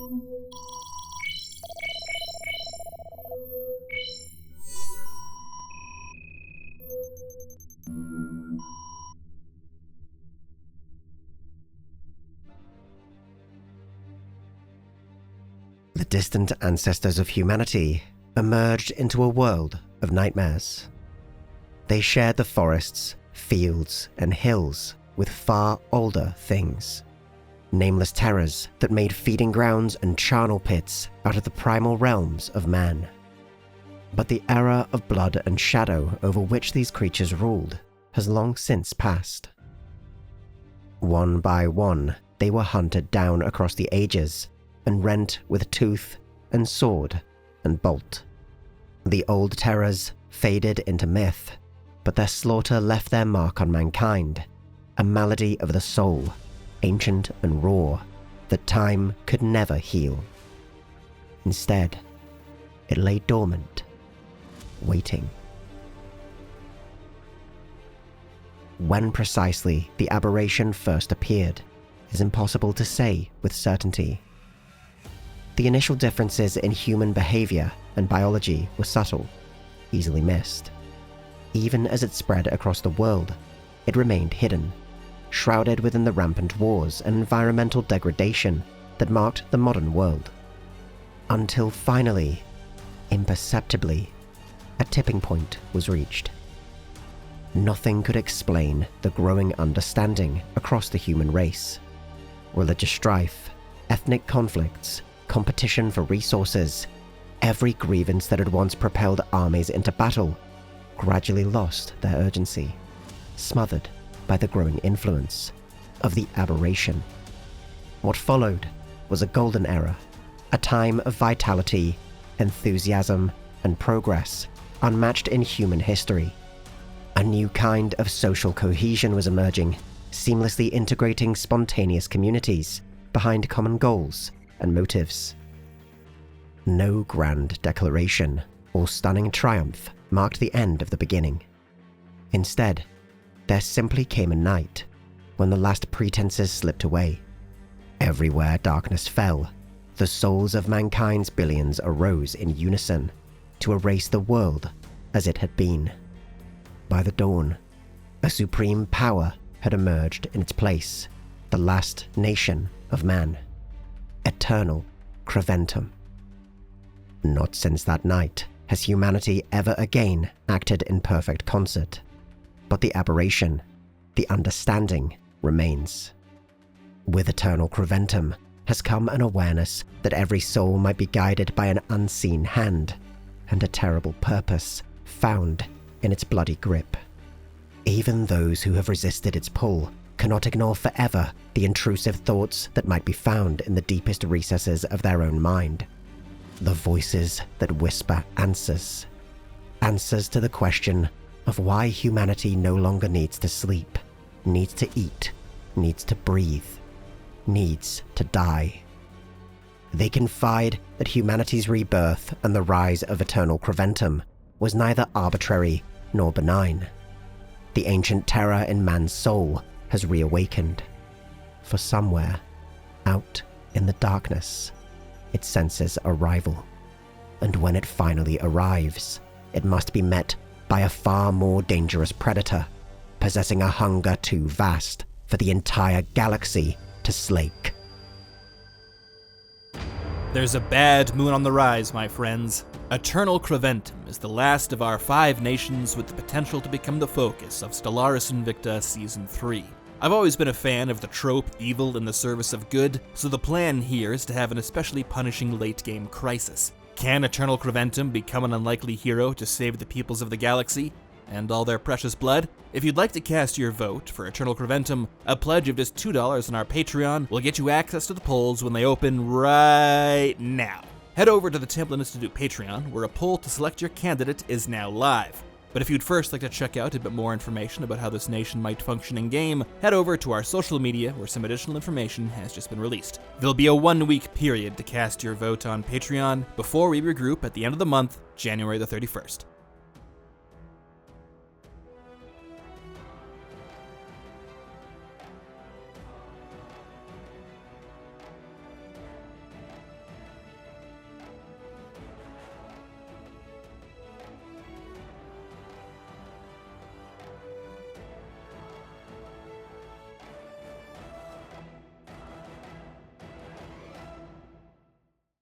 The distant ancestors of humanity emerged into a world of nightmares. They shared the forests, fields, and hills with far older things. Nameless terrors that made feeding grounds and charnel pits out of the primal realms of man. But the era of blood and shadow over which these creatures ruled has long since passed. One by one, they were hunted down across the ages and rent with tooth and sword and bolt. The old terrors faded into myth, but their slaughter left their mark on mankind, a malady of the soul, ancient and raw, that time could never heal. Instead, it lay dormant, waiting. When precisely the aberration first appeared is impossible to say with certainty. The initial differences in human behavior and biology were subtle, easily missed. Even as it spread across the world, it remained hidden, shrouded within the rampant wars and environmental degradation that marked the modern world. Until finally, imperceptibly, a tipping point was reached. Nothing could explain the growing understanding across the human race. Religious strife, ethnic conflicts, competition for resources, every grievance that had once propelled armies into battle gradually lost their urgency, smothered by the growing influence of the aberration. What followed was a golden era, a time of vitality, enthusiasm, and progress unmatched in human history. A new kind of social cohesion was emerging, seamlessly integrating spontaneous communities behind common goals and motives. No grand declaration or stunning triumph marked the end of the beginning. Instead, there simply came a night when the last pretenses slipped away. Everywhere darkness fell, the souls of mankind's billions arose in unison to erase the world as it had been. By the dawn, a supreme power had emerged in its place, the last nation of man. Eternal Creventum. Not since that night has humanity ever again acted in perfect concert, but the aberration, the understanding, remains. With eternal Creventum has come an awareness that every soul might be guided by an unseen hand, and a terrible purpose found in its bloody grip. Even those who have resisted its pull cannot ignore forever the intrusive thoughts that might be found in the deepest recesses of their own mind. The voices that whisper answers. Answers to the question of why humanity no longer needs to sleep, needs to eat, needs to breathe, needs to die. They confide that humanity's rebirth and the rise of eternal Creventum was neither arbitrary nor benign. The ancient terror in man's soul has reawakened. For somewhere, out in the darkness, it senses arrival. And when it finally arrives, it must be met by a far more dangerous predator, possessing a hunger too vast for the entire galaxy to slake. There's a bad moon on the rise, my friends. Eternal Creventum is the last of our 5 nations with the potential to become the focus of Stellaris Invicta Season 3. I've always been a fan of the trope evil in the service of good, so the plan here is to have an especially punishing late-game crisis. Can Eternal Creventum become an unlikely hero to save the peoples of the galaxy and all their precious blood? If you'd like to cast your vote for Eternal Creventum, a pledge of just $2 on our Patreon will get you access to the polls when they open right now. Head over to the Templin Institute Patreon, where a poll to select your candidate is now live. But if you'd first like to check out a bit more information about how this nation might function in-game, head over to our social media where some additional information has just been released. There'll be a 1-week period to cast your vote on Patreon before we regroup at the end of the month, January the 31st.